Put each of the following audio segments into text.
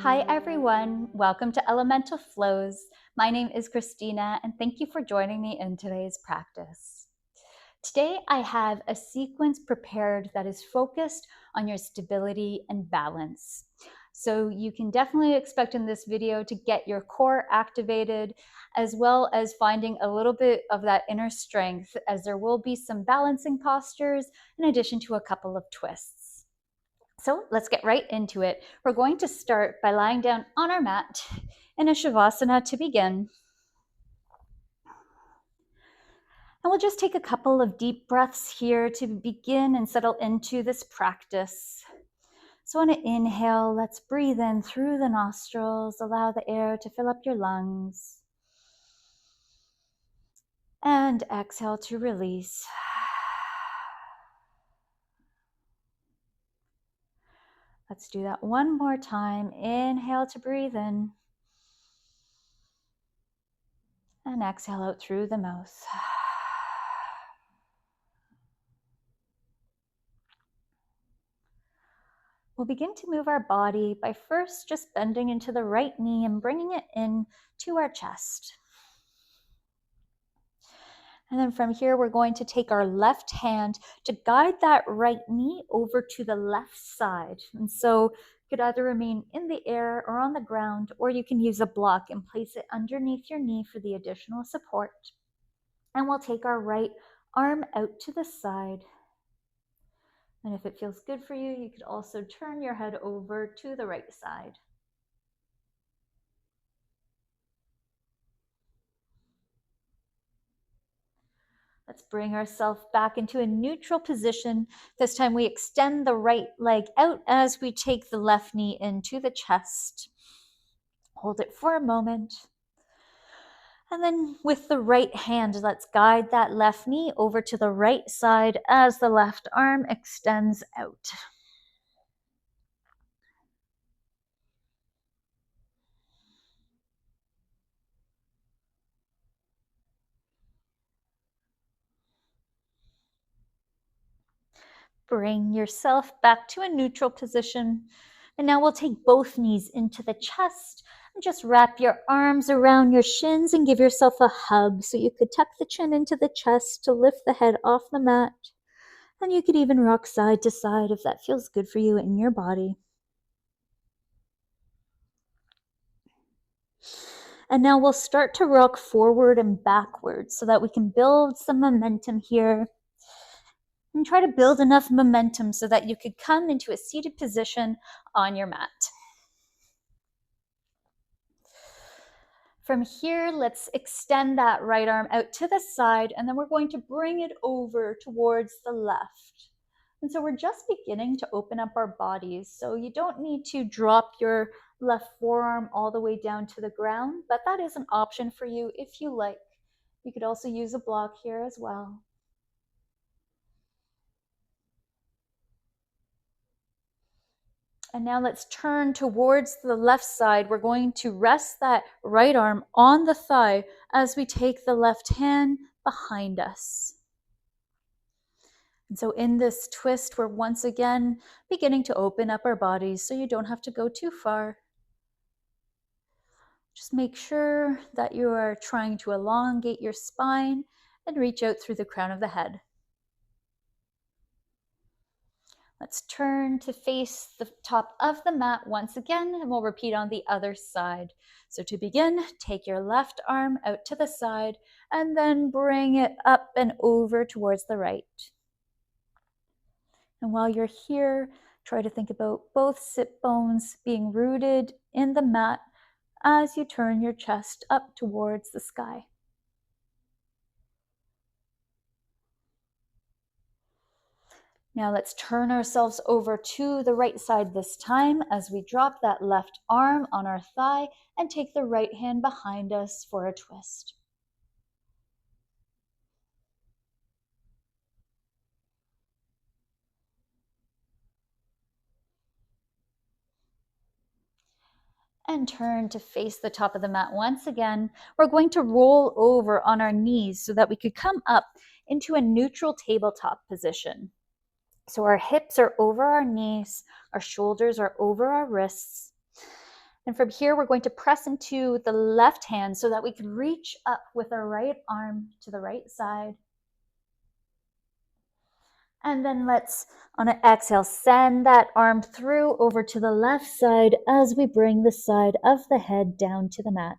Hi everyone, welcome to Elemental Flows. My name is Christina and thank you for joining me in today's practice. Today I have a sequence prepared that is focused on your stability and balance. So you can definitely expect in this video to get your core activated, as well as finding a little bit of that inner strength, as there will be some balancing postures in addition to a couple of twists. So let's get right into it. We're going to start by lying down on our mat in a Shavasana to begin. And we'll just take a couple of deep breaths here to begin and settle into this practice. So on an inhale, let's breathe in through the nostrils, allow the air to fill up your lungs. And exhale to release. Let's do that one more time. Inhale to breathe in. And exhale out through the mouth. We'll begin to move our body by first just bending into the right knee and bringing it in to our chest. And then from here, we're going to take our left hand to guide that right knee over to the left side. And so you could either remain in the air or on the ground, or you can use a block and place it underneath your knee for the additional support. And we'll take our right arm out to the side. And if it feels good for you, you could also turn your head over to the right side. Let's bring ourselves back into a neutral position. This time we extend the right leg out as we take the left knee into the chest. Hold it for a moment. And then with the right hand, let's guide that left knee over to the right side as the left arm extends out. Bring yourself back to a neutral position. And now we'll take both knees into the chest and just wrap your arms around your shins and give yourself a hug. So you could tuck the chin into the chest to lift the head off the mat. And you could even rock side to side if that feels good for you in your body. And now we'll start to rock forward and backwards so that we can build some momentum here. And try to build enough momentum so that you could come into a seated position on your mat. From here, let's extend that right arm out to the side, and then we're going to bring it over towards the left. And so we're just beginning to open up our bodies. So you don't need to drop your left forearm all the way down to the ground, but that is an option for you if you like. You could also use a block here as well. And now let's turn towards the left side. We're going to rest that right arm on the thigh as we take the left hand behind us. And so in this twist, we're once again beginning to open up our bodies so you don't have to go too far. Just make sure that you are trying to elongate your spine and reach out through the crown of the head. Let's turn to face the top of the mat once again, and we'll repeat on the other side. So to begin, take your left arm out to the side, and then bring it up and over towards the right. And while you're here, try to think about both sit bones being rooted in the mat as you turn your chest up towards the sky. Now let's turn ourselves over to the right side this time as we drop that left arm on our thigh and take the right hand behind us for a twist. And turn to face the top of the mat once again. We're going to roll over on our knees so that we could come up into a neutral tabletop position. So our hips are over our knees, our shoulders are over our wrists. And from here, we're going to press into the left hand so that we can reach up with our right arm to the right side. And then let's, on an exhale, send that arm through over to the left side as we bring the side of the head down to the mat.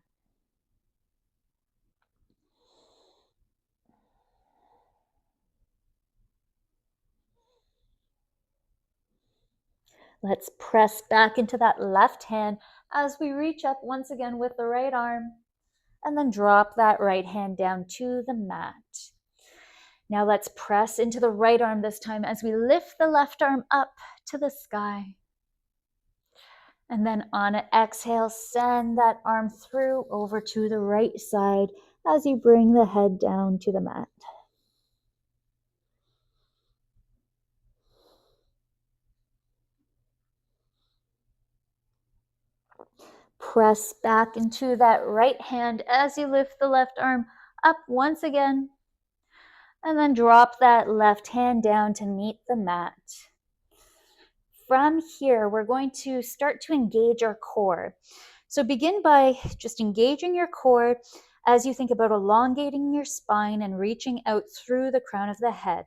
Let's press back into that left hand as we reach up once again with the right arm, and then drop that right hand down to the mat. Now let's press into the right arm this time as we lift the left arm up to the sky. And then on an exhale, send that arm through over to the right side as you bring the head down to the mat. Press back into that right hand as you lift the left arm up once again. And then drop that left hand down to meet the mat. From here, we're going to start to engage our core. So begin by just engaging your core as you think about elongating your spine and reaching out through the crown of the head.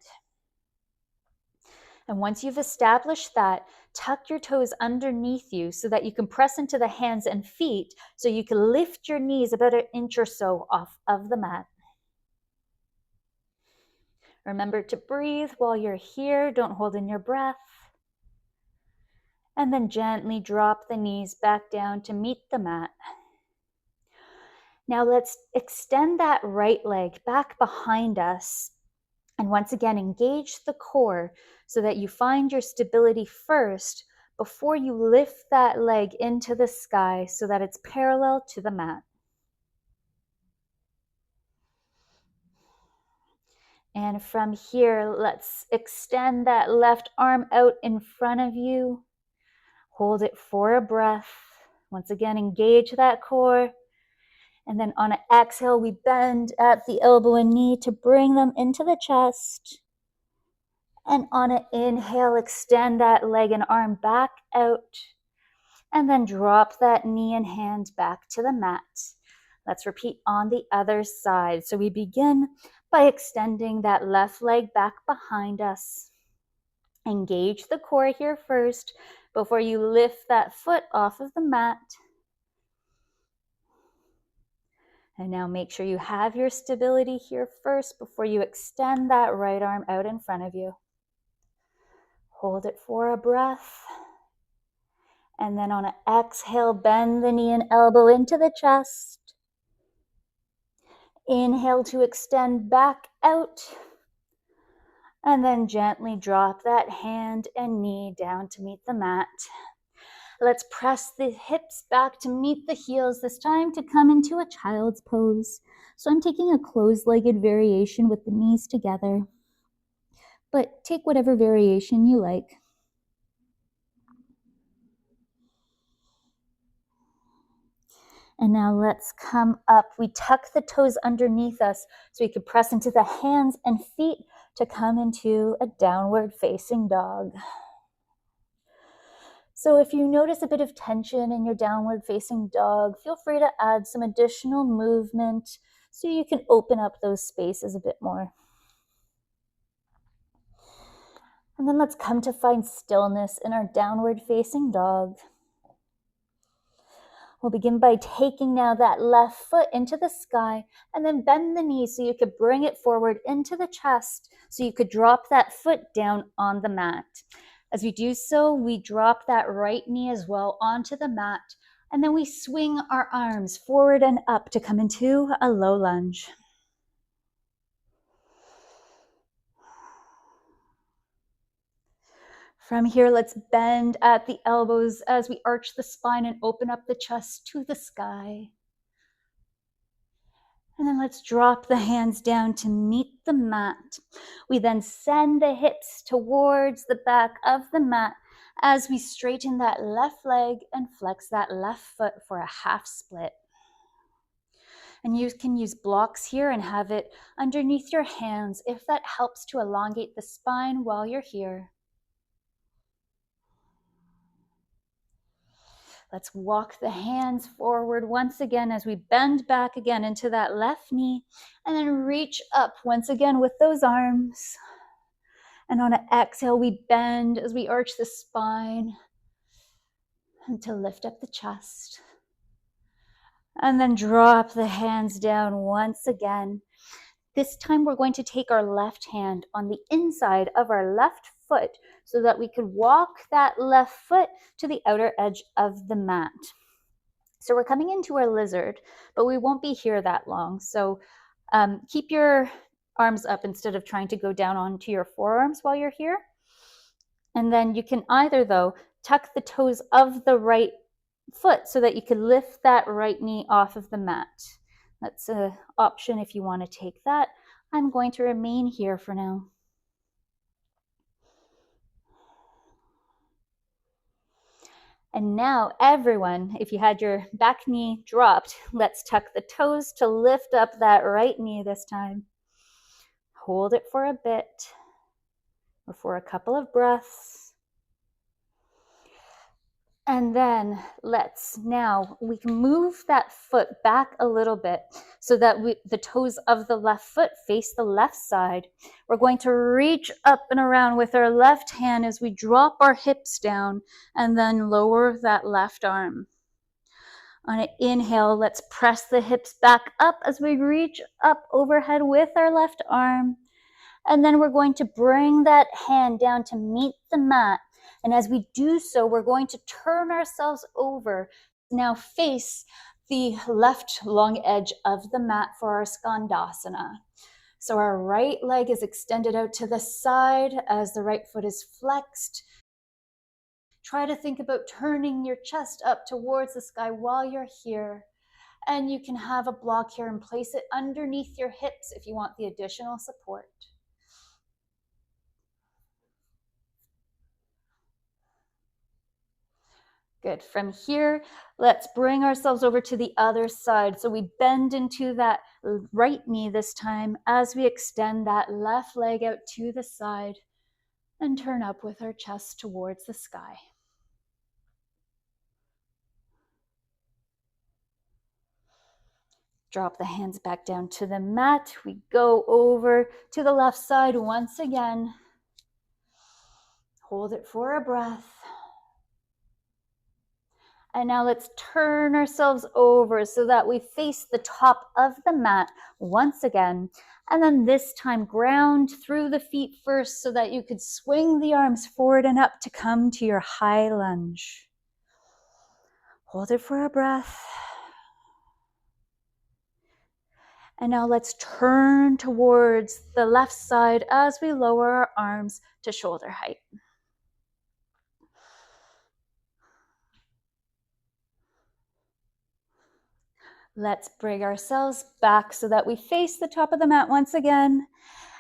And once you've established that, tuck your toes underneath you so that you can press into the hands and feet so you can lift your knees about an inch or so off of the mat. Remember to breathe while you're here. Don't hold in your breath. And then gently drop the knees back down to meet the mat. Now let's extend that right leg back behind us. And once again, engage the core so that you find your stability first before you lift that leg into the sky so that it's parallel to the mat. And from here, let's extend that left arm out in front of you. Hold it for a breath. Once again, engage that core. And then on an exhale, we bend at the elbow and knee to bring them into the chest. And on an inhale, extend that leg and arm back out. And then drop that knee and hand back to the mat. Let's repeat on the other side. So we begin by extending that left leg back behind us. Engage the core here first before you lift that foot off of the mat. And now make sure you have your stability here first before you extend that right arm out in front of you. Hold it for a breath. And then on an exhale, bend the knee and elbow into the chest. Inhale to extend back out. And then gently drop that hand and knee down to meet the mat. Let's press the hips back to meet the heels, this time to come into a child's pose. So I'm taking a closed-legged variation with the knees together, but take whatever variation you like. And now let's come up. We tuck the toes underneath us so we can press into the hands and feet to come into a downward facing dog. So if you notice a bit of tension in your downward facing dog, feel free to add some additional movement so you can open up those spaces a bit more. And then let's come to find stillness in our downward facing dog. We'll begin by taking now that left foot into the sky and then bend the knee so you could bring it forward into the chest so you could drop that foot down on the mat. As we do so, we drop that right knee as well onto the mat, and then we swing our arms forward and up to come into a low lunge. From here, let's bend at the elbows as we arch the spine and open up the chest to the sky. And then let's drop the hands down to meet the mat. We then send the hips towards the back of the mat as we straighten that left leg and flex that left foot for a half split. And you can use blocks here and have it underneath your hands if that helps to elongate the spine while you're here. Let's walk the hands forward once again as we bend back again into that left knee, and then reach up once again with those arms. And on an exhale, we bend as we arch the spine and to lift up the chest. And then drop the hands down once again. This time we're going to take our left hand on the inside of our left foot so that we could walk that left foot to the outer edge of the mat. So we're coming into our lizard, but we won't be here that long. So keep your arms up instead of trying to go down onto your forearms while you're here. And then you can either, though, tuck the toes of the right foot so that you can lift that right knee off of the mat. That's an option if you want to take that. I'm going to remain here for now. And now everyone, if you had your back knee dropped, let's tuck the toes to lift up that right knee this time. Hold it for a bit or for a couple of breaths. And then we can move that foot back a little bit so that the toes of the left foot face the left side. We're going to reach up and around with our left hand as we drop our hips down and then lower that left arm. On an inhale, let's press the hips back up as we reach up overhead with our left arm. And then we're going to bring that hand down to meet the mat. And as we do so, we're going to turn ourselves over. Now face the left long edge of the mat for our Skandasana. So our right leg is extended out to the side as the right foot is flexed. Try to think about turning your chest up towards the sky while you're here. And you can have a block here and place it underneath your hips if you want the additional support. Good. From here, let's bring ourselves over to the other side. So we bend into that right knee this time as we extend that left leg out to the side and turn up with our chest towards the sky. Drop the hands back down to the mat. We go over to the left side once again. Hold it for a breath. And now let's turn ourselves over so that we face the top of the mat once again. And then this time ground through the feet first so that you could swing the arms forward and up to come to your high lunge. Hold it for a breath. And now let's turn towards the left side as we lower our arms to shoulder height. Let's bring ourselves back so that we face the top of the mat once again.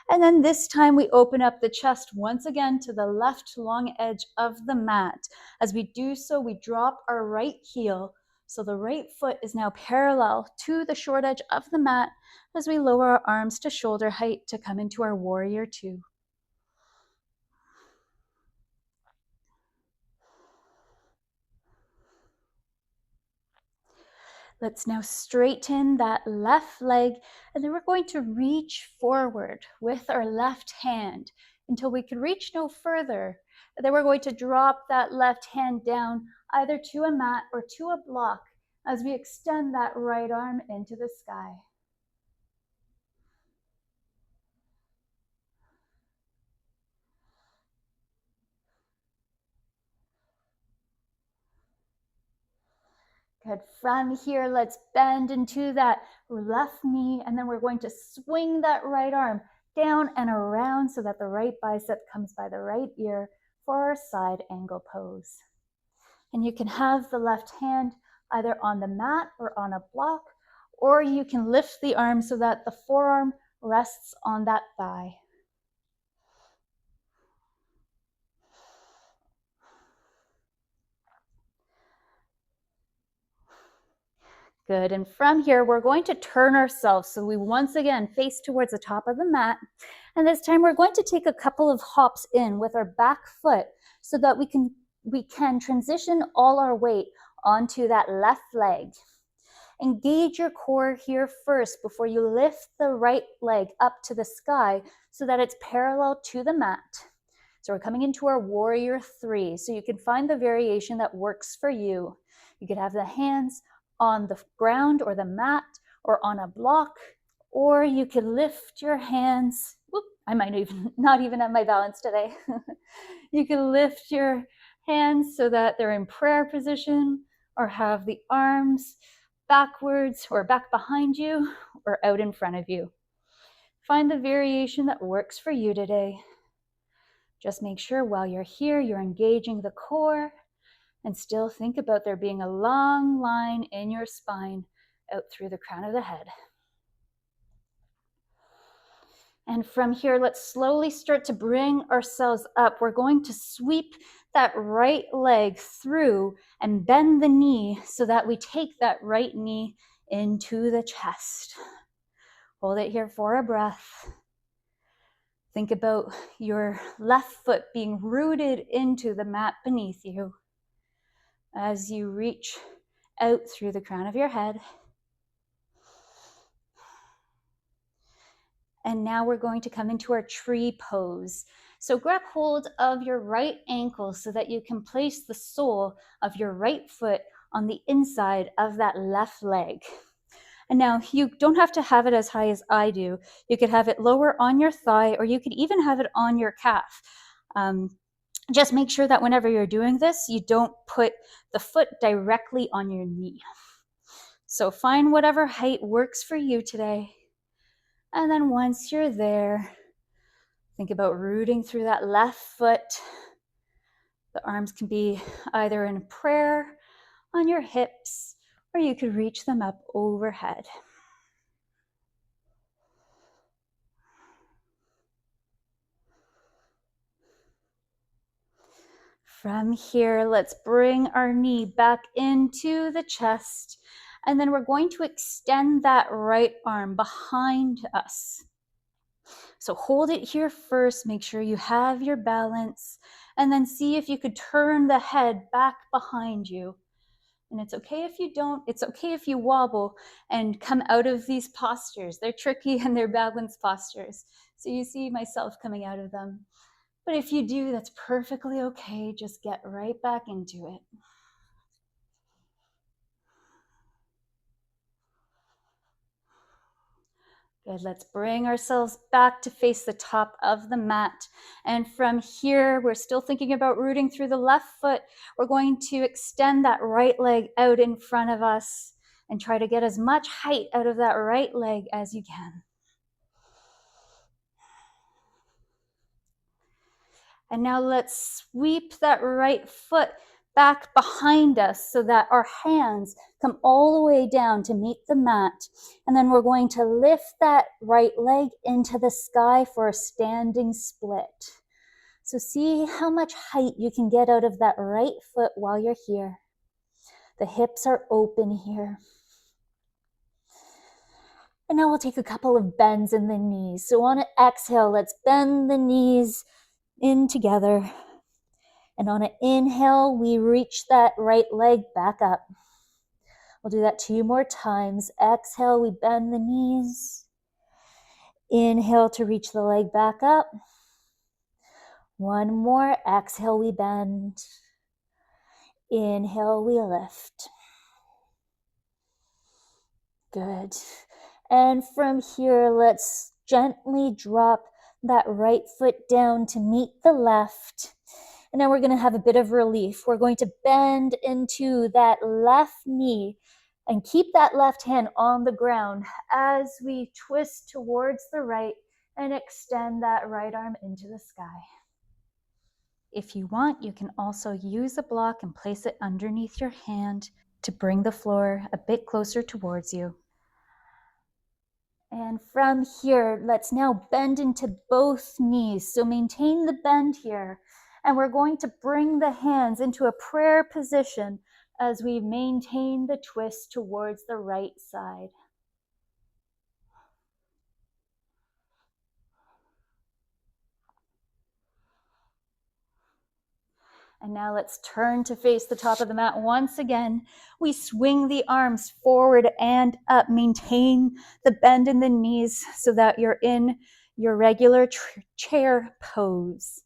And then this time we open up the chest once again to the left long edge of the mat. As we do so, we drop our right heel. So the right foot is now parallel to the short edge of the mat as we lower our arms to shoulder height to come into our warrior two. Let's now straighten that left leg, and then we're going to reach forward with our left hand until we can reach no further. And then we're going to drop that left hand down either to a mat or to a block as we extend that right arm into the sky. Good. From here, let's bend into that left knee, and then we're going to swing that right arm down and around so that the right bicep comes by the right ear for our side angle pose. And you can have the left hand either on the mat or on a block, or you can lift the arm so that the forearm rests on that thigh. Good. And from here, we're going to turn ourselves. So we once again face towards the top of the mat. And this time we're going to take a couple of hops in with our back foot so that we can transition all our weight onto that left leg. Engage your core here first before you lift the right leg up to the sky so that it's parallel to the mat. So we're coming into our warrior 3. So you can find the variation that works for you. You could have the hands on the ground or the mat or on a block, or you could lift your hands. Whoop, I might even not even have my balance today. You can lift your hands so that they're in prayer position, or have the arms backwards or back behind you or out in front of you. Find the variation that works for you today. Just make sure while you're here, you're engaging the core, and still think about there being a long line in your spine out through the crown of the head. And from here, let's slowly start to bring ourselves up. We're going to sweep that right leg through and bend the knee so that we take that right knee into the chest. Hold it here for a breath. Think about your left foot being rooted into the mat beneath you as you reach out through the crown of your head. And now we're going to come into our tree pose. So grab hold of your right ankle so that you can place the sole of your right foot on the inside of that left leg. And now you don't have to have it as high as I do. You could have it lower on your thigh, or you could even have it on your calf. Just make sure that whenever you're doing this, you don't put the foot directly on your knee. So find whatever height works for you today. And then once you're there, think about rooting through that left foot. The arms can be either in prayer on your hips, or you could reach them up overhead. From here, let's bring our knee back into the chest, and then we're going to extend that right arm behind us. So hold it here first, make sure you have your balance, and then see if you could turn the head back behind you. And it's okay if you don't, it's okay if you wobble and come out of these postures. They're tricky and they're balance postures. So you see myself coming out of them. But if you do, that's perfectly okay. Just get right back into it. Good, let's bring ourselves back to face the top of the mat. And from here, we're still thinking about rooting through the left foot. We're going to extend that right leg out in front of us and try to get as much height out of that right leg as you can. And now let's sweep that right foot back behind us so that our hands come all the way down to meet the mat. And then we're going to lift that right leg into the sky for a standing split. So see how much height you can get out of that right foot while you're here. The hips are open here. And now we'll take a couple of bends in the knees. So on an exhale, let's bend the knees in together. And on an inhale, we reach that right leg back up. We'll do that 2 more times. Exhale, we bend the knees. Inhale to reach the leg back up. 1 more. Exhale, we bend. Inhale, we lift. Good. And from here, let's gently drop that right foot down to meet the left. And now we're going to have a bit of relief. We're going to bend into that left knee and keep that left hand on the ground as we twist towards the right and extend that right arm into the sky. If you want, you can also use a block and place it underneath your hand to bring the floor a bit closer towards you. And from here, let's now bend into both knees. So maintain the bend here. And we're going to bring the hands into a prayer position as we maintain the twist towards the right side. And now let's turn to face the top of the mat once again. We swing the arms forward and up. Maintain the bend in the knees so that you're in your regular chair pose.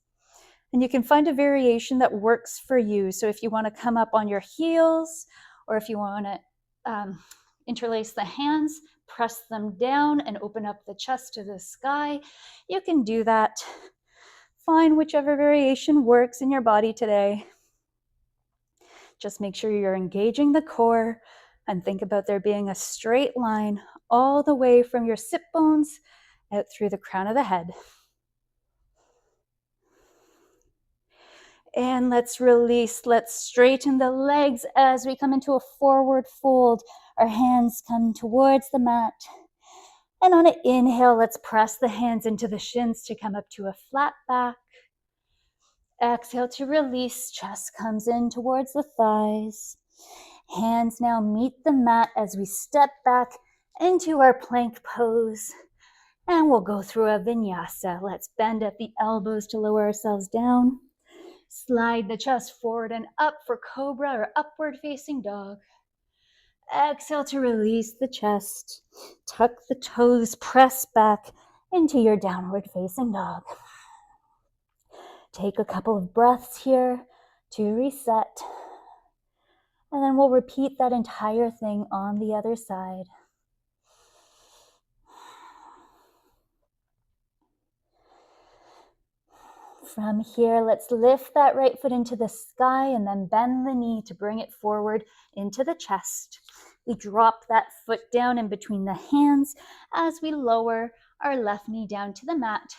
And you can find a variation that works for you. So if you want to come up on your heels, or if you want to interlace the hands, press them down and open up the chest to the sky, you can do that. Find whichever variation works in your body today. Just make sure you're engaging the core and think about there being a straight line all the way from your sit bones out through the crown of the head. And let's release. Let's straighten the legs as we come into a forward fold. Our hands come towards the mat. And on an inhale, let's press the hands into the shins to come up to a flat back. Exhale to release. Chest comes in towards the thighs. Hands now meet the mat as we step back into our plank pose. And we'll go through a vinyasa. Let's bend at the elbows to lower ourselves down. Slide the chest forward and up for cobra or upward facing dog. Exhale to release the chest. Tuck the toes, press back into your downward facing dog. Take a couple of breaths here to reset. And then we'll repeat that entire thing on the other side. From here, let's lift that right foot into the sky and then bend the knee to bring it forward into the chest. We drop that foot down in between the hands as we lower our left knee down to the mat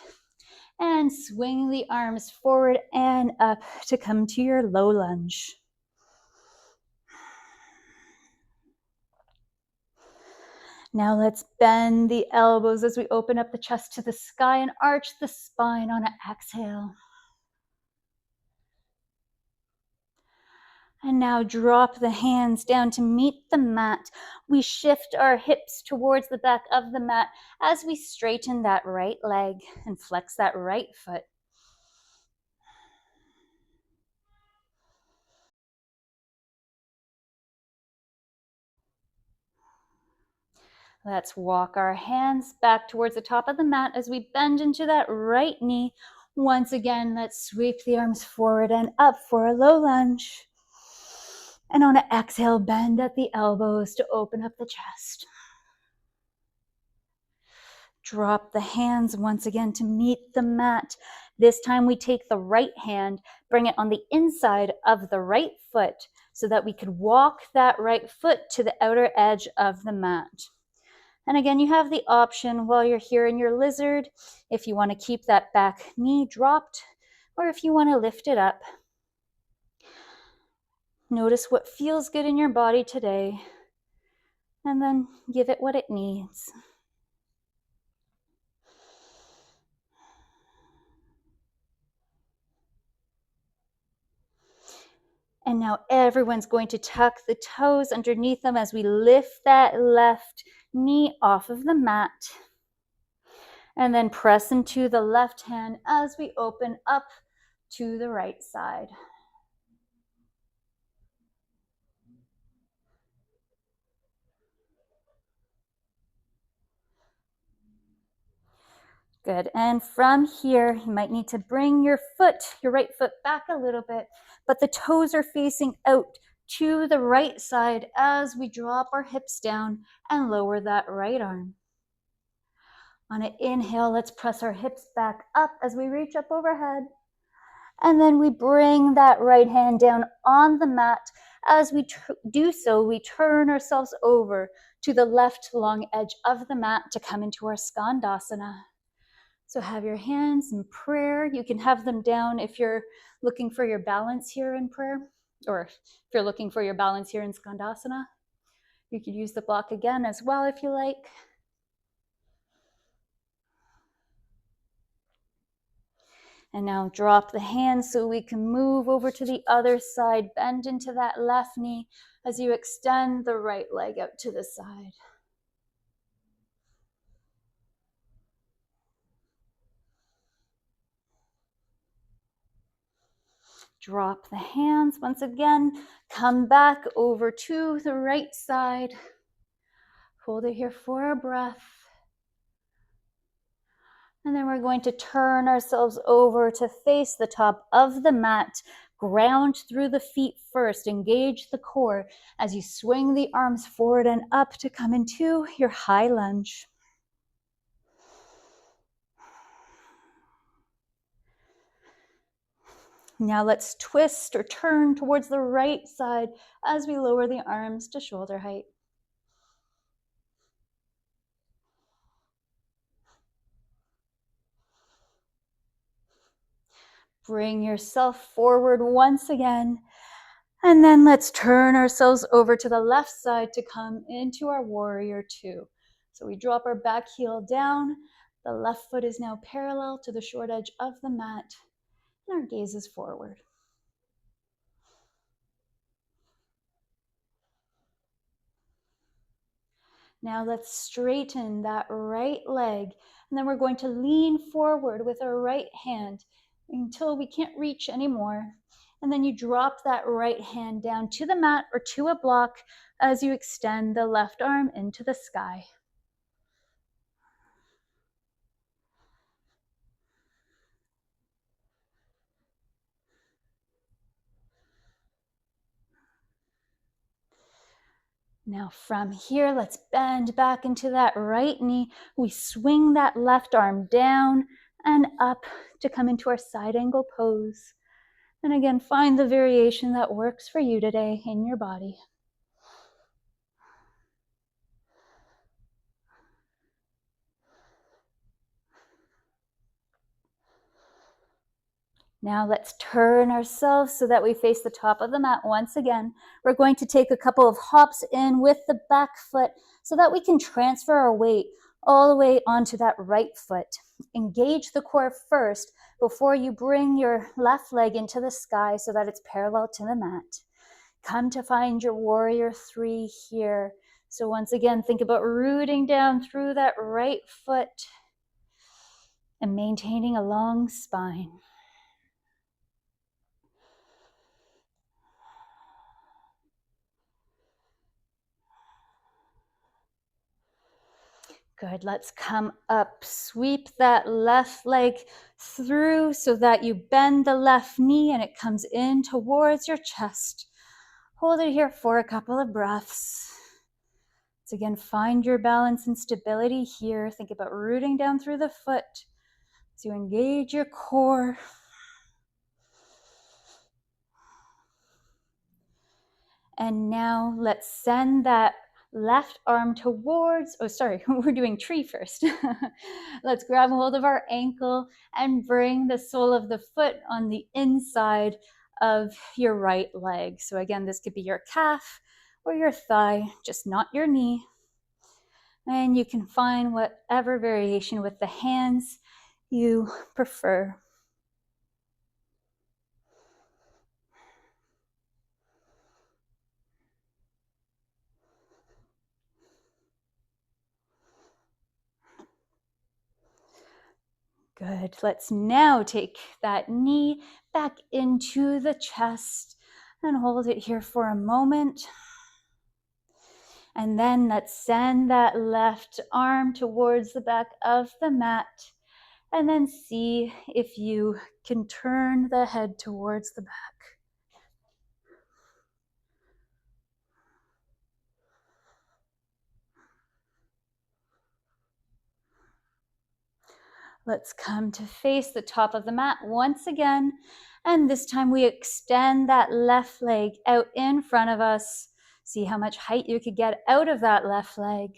and swing the arms forward and up to come to your low lunge. Now let's bend the elbows as we open up the chest to the sky and arch the spine on an exhale. And now drop the hands down to meet the mat. We shift our hips towards the back of the mat as we straighten that right leg and flex that right foot. Let's walk our hands back towards the top of the mat as we bend into that right knee. Once again, let's sweep the arms forward and up for a low lunge. And on an exhale, bend at the elbows to open up the chest. Drop the hands once again to meet the mat. This time we take the right hand, bring it on the inside of the right foot so that we could walk that right foot to the outer edge of the mat. And again, you have the option while you're here in your lizard, if you want to keep that back knee dropped, or if you want to lift it up. Notice what feels good in your body today, and then give it what it needs. And now everyone's going to tuck the toes underneath them as we lift that left knee off of the mat. And then press into the left hand as we open up to the right side. Good. And from here, you might need to bring your right foot back a little bit, but the toes are facing out to the right side as we drop our hips down and lower that right arm. On an inhale, let's press our hips back up as we reach up overhead. And then we bring that right hand down on the mat. As we do so, we turn ourselves over to the left long edge of the mat to come into our Skandasana. So have your hands in prayer. You can have them down if you're looking for your balance here in prayer, or if you're looking for your balance here in Skandasana. You could use the block again as well if you like. And now drop the hands so we can move over to the other side. Bend into that left knee as you extend the right leg out to the side. Drop the hands once again. Come back over to the right side. Hold it here for a breath. And then we're going to turn ourselves over to face the top of the mat. Ground through the feet first. Engage the core as you swing the arms forward and up to come into your high lunge. Now let's twist or turn towards the right side as we lower the arms to shoulder height. Bring yourself forward once again. And then let's turn ourselves over to the left side to come into our warrior two. So we drop our back heel down. The left foot is now parallel to the short edge of the mat. And our gaze is forward. Now let's straighten that right leg. And then we're going to lean forward with our right hand until we can't reach anymore. And then you drop that right hand down to the mat or to a block as you extend the left arm into the sky. Now from here, let's bend back into that right knee. We swing that left arm down and up to come into our side angle pose. And again, find the variation that works for you today in your body. Now let's turn ourselves so that we face the top of the mat once again. We're going to take a couple of hops in with the back foot so that we can transfer our weight all the way onto that right foot. Engage the core first before you bring your left leg into the sky so that it's parallel to the mat. Come to find your warrior three here. So once again, think about rooting down through that right foot and maintaining a long spine. Good, let's come up, sweep that left leg through so that you bend the left knee and it comes in towards your chest. Hold it here for a couple of breaths. So again, find your balance and stability here. Think about rooting down through the foot to engage your core. And now let's send that left arm towards, we're doing tree first. Let's grab hold of our ankle and bring the sole of the foot on the inside of your right leg. So again, this could be your calf or your thigh, just not your knee. And you can find whatever variation with the hands you prefer. Good. Let's now take that knee back into the chest and hold it here for a moment. And then let's send that left arm towards the back of the mat. And then see if you can turn the head towards the back. Let's come to face the top of the mat once again. And this time we extend that left leg out in front of us. See how much height you could get out of that left leg.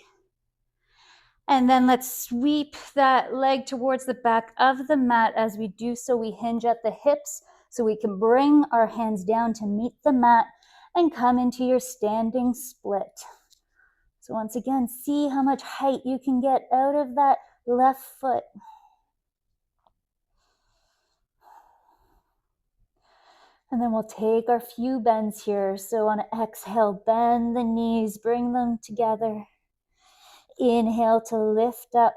And then let's sweep that leg towards the back of the mat. As we do so, we hinge at the hips so we can bring our hands down to meet the mat and come into your standing split. So once again, see how much height you can get out of that left foot. And then we'll take our few bends here. So on an exhale, bend the knees, bring them together. Inhale to lift up.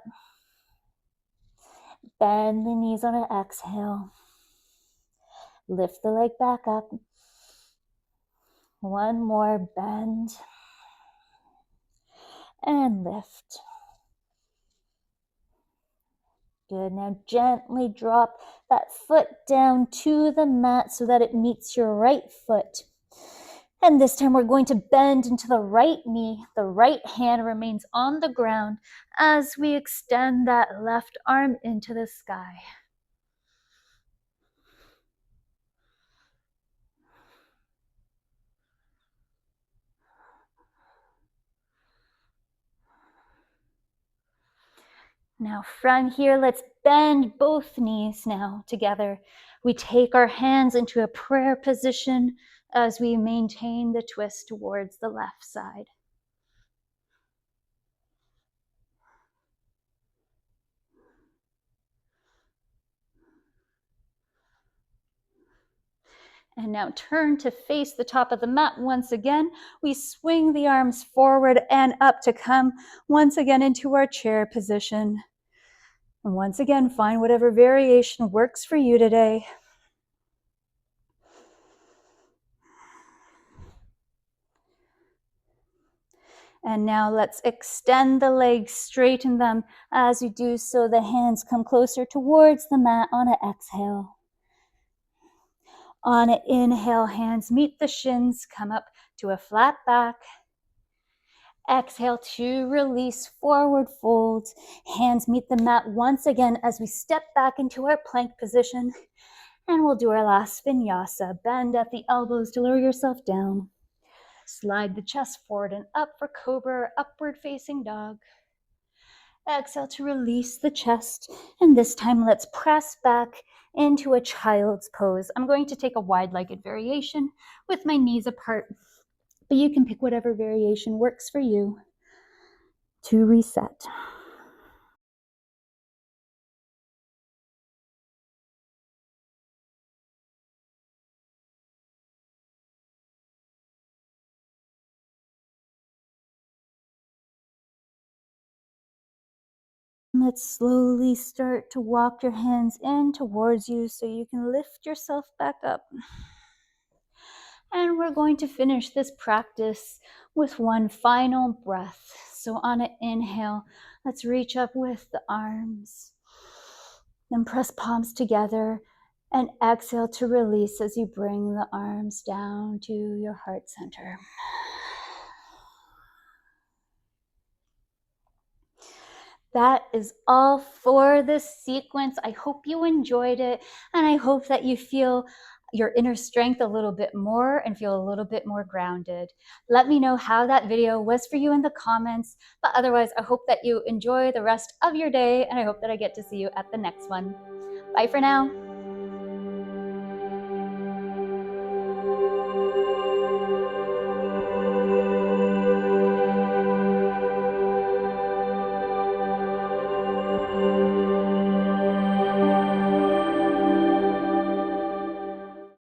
Bend the knees on an exhale. Lift the leg back up. One more bend. And lift. Good. Now gently drop that foot down to the mat so that it meets your right foot. And this time we're going to bend into the right knee. The right hand remains on the ground as we extend that left arm into the sky. Now from here, let's bend both knees now together. We take our hands into a prayer position as we maintain the twist towards the left side. And now turn to face the top of the mat once again. We swing the arms forward and up to come once again into our chair position. And once again, find whatever variation works for you today. And now let's extend the legs, straighten them. As you do so, the hands come closer towards the mat on an exhale. On an inhale, hands meet the shins, come up to a flat back. Exhale to release, forward folds. Hands meet the mat once again as we step back into our plank position. And we'll do our last vinyasa. Bend at the elbows to lower yourself down. Slide the chest forward and up for cobra, upward facing dog. Exhale to release the chest. And this time let's press back into a child's pose. I'm going to take a wide-legged variation with my knees apart, but you can pick whatever variation works for you to reset. Let's slowly start to walk your hands in towards you so you can lift yourself back up. And we're going to finish this practice with one final breath. So on an inhale, let's reach up with the arms. Then press palms together and exhale to release as you bring the arms down to your heart center. That is all for this sequence. I hope you enjoyed it, and I hope that you feel your inner strength a little bit more and feel a little bit more grounded. Let me know how that video was for you in the comments, but otherwise I hope that you enjoy the rest of your day, and I hope that I get to see you at the next one. Bye for now.